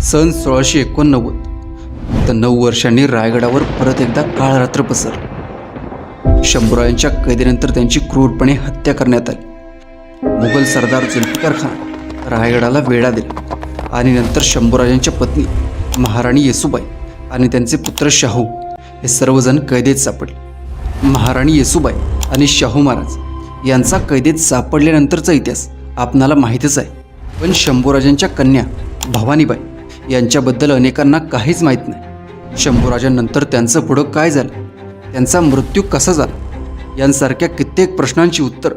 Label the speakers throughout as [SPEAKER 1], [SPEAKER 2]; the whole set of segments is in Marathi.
[SPEAKER 1] सन 1689 तर 9 वर्षांनी रायगडावर परत एकदा काळ रात्र पसरली। शंभूराजांच्या कैदेनंतर त्यांची क्रूरपणे हत्या करण्यात आली। मुघल सरदार जुल्फिकार खान रायगडाला वेढा दिला आणि नंतर शंभूराजांच्या पत्नी महाराणी येसूबाई आणि त्यांचे पुत्र शाहू हे सर्वजण कैदेत सापडले। महाराणी येसूबाई आणि शाहू महाराज यांचा कैदेत सापडल्यानंतरचा इतिहास आपणाला माहीतच आहे, पण शंभूराजांच्या कन्या भवानीबाई यांच्याबद्दल अनेकांना काहीच माहीत नाही। शंभूराजांनंतर त्यांचं पुढं काय झालं, त्यांचा मृत्यू कसा झाला, यांसारख्या कित्येक प्रश्नांची उत्तर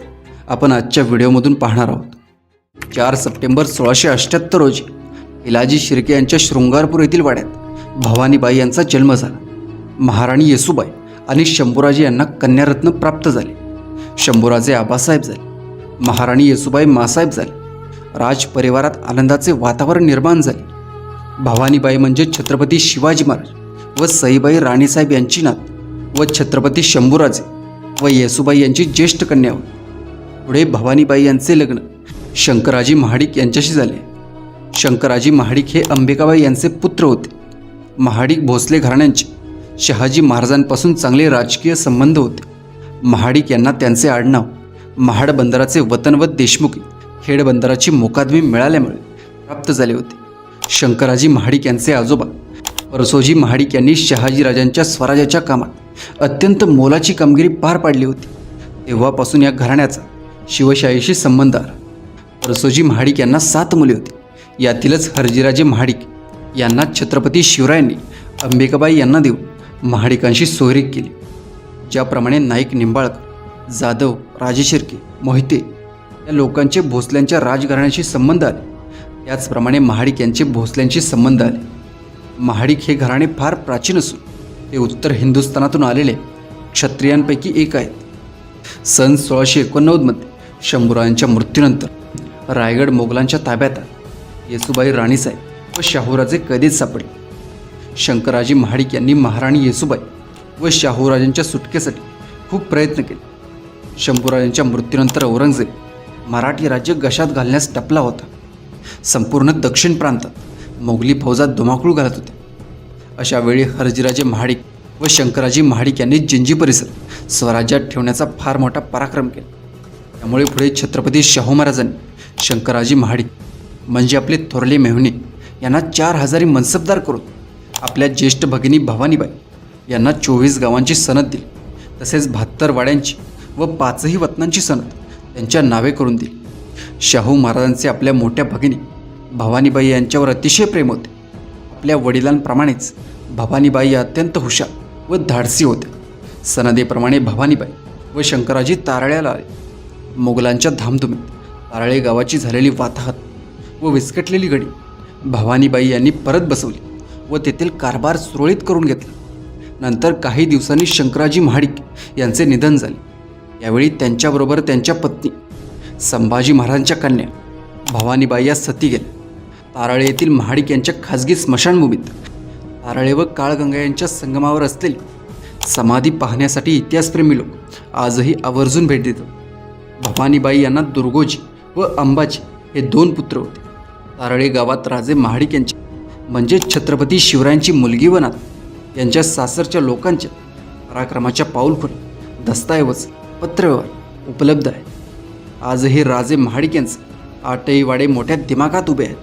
[SPEAKER 1] आपण आजच्या व्हिडिओमधून पाहणार आहोत। 4 सप्टेंबर 1678 रोजी पिलाजी शिर्के यांच्या शृंगारपूर येथील वाड्यात भवानीबाई यांचा जन्म झाला। महाराणी येसूबाई आणि शंभूराजे यांना कन्यारत्न प्राप्त झाले। शंभूराजे आबासाहेब झाले, महाराणी येसूबाई मासाहेब झाले। राज परिवारात आनंदाचे वातावरण निर्माण झाले। भवानीबाई म्हणजे छत्रपती शिवाजी महाराज व सईबाई राणीसाहेब यांची नात व छत्रपती शंभूराजे व येसूबाई यांची ज्येष्ठ कन्या होती। पुढे भवानीबाई यांचे लग्न शंकराजी महाडिक यांच्याशी झाले। शंकराजी महाडिक हे अंबिकाबाई यांचे पुत्र होते। महाडिक भोसले घराण्यांचे शहाजी महाराजांपासून चांगले राजकीय संबंध होते। महाडिक यांना त्यांचे आडनाव महाड बंदराचे वतन व देशमुखी खेड बंदराची मोकादमी मिळाल्यामुळे प्राप्त झाले होते। शंकराजी महाडिक यांचे आजोबा परसोजी महाडिक यांनी शहाजीराजांच्या स्वराज्याच्या कामात अत्यंत मोलाची कामगिरी पार पाडली होती। तेव्हापासून या घराण्याचा शिवशाहीशी संबंध आला। परसोजी महाडिक यांना 7 मुले होती। यातीलच हरजीराजे महाडिक यांना छत्रपती शिवरायांनी अंबिकाबाई यांना देऊन महाडिकांशी सोयरीक केली। ज्याप्रमाणे नाईक निंबाळकर, जाधव, राजे शिर्के, मोहिते या लोकांचे भोसल्यांच्या राजघराण्याशी संबंध आले, त्याचप्रमाणे महाडिक यांचे भोसल्यांशी संबंध आले। महाडिक हे घराणे फार प्राचीन असून ते उत्तर हिंदुस्थानातून आलेले क्षत्रियांपैकी एक आहेत। सन 1689 मध्ये शंभूराजांच्या मृत्यूनंतर रायगड मोगलांच्या ताब्यात आला। येसूबाई राणीसाहेब व शाहूराजे कैदेत सापडले। शंकराजी महाडिक यांनी महाराणी येसूबाई व शाहूराजांच्या सुटकेसाठी खूप प्रयत्न केले। शंभूराजांच्या मृत्यूनंतर औरंगजेब मराठी राज्य गशात घालण्यास टपला होता। संपूर्ण दक्षिण प्रांतात मोगली फौजा धुमाकूळ घालत होत्या। अशा वेळी हरजीराजे महाडिक व शंकराजी महाडिक यांनी जिंजी परिसर स्वराज्यात ठेवण्याचा फार मोठा पराक्रम केला। त्यामुळे पुढे छत्रपती शाहू महाराजांनी शंकराजी महाडिक म्हणजे आपले थोरले मेहुणे यांना 4000 मनसबदार करून आपल्या ज्येष्ठ भगिनी भवानीबाई यांना 24 गावांची सनद दिली। तसेच 72 वाड्यांची व 5ही वतनांची सनद त्यांच्या नावे करून दिली। शाहू महाराजांचे आपल्या मोठ्या भगिनी भवानीबाई यांच्यावर अतिशय प्रेम होते। आपल्या वडिलांप्रमाणेच भवानीबाई या अत्यंत हुशार व धाडसी होत्या। सनदेप्रमाणे भवानीबाई व शंकराजी तारळ्याला आले। मोगलांच्या धामधुमीत तारळे गावाची झालेली वाताहत व विस्कटलेली गडी भवानीबाई यांनी परत बसवली व तेथील कारभार सुरळीत करून घेतला। नंतर काही दिवसांनी शंकराजी महाडिक यांचे निधन झाले। यावेळी त्यांच्याबरोबर त्यांच्या पत्नी संभाजी महाराजांच्या कन्या भवानीबाई या सती गेल्या। तारळे येथील महाडिक यांच्या खाजगी स्मशानभूमीत तारळे व काळगंगा यांच्या संगमावर असलेली समाधी पाहण्यासाठी इतिहासप्रेमी लोक आजही आवर्जून भेट देतात। भवानीबाई यांना दुर्गोजी व अंबाजी हे 2 पुत्र होते। तारळे गावात राजे महाडिक यांचे म्हणजे छत्रपती शिवरायांची मुलगी व नात यांच्या सासरच्या लोकांच्या पराक्रमाच्या पाऊलखुणा दस्तऐवज पत्रव्यवहार उपलब्ध आहे। आजही राजे महाडिक यांचे 8ही वाडे मोठ्या दिमागात उभे आहेत।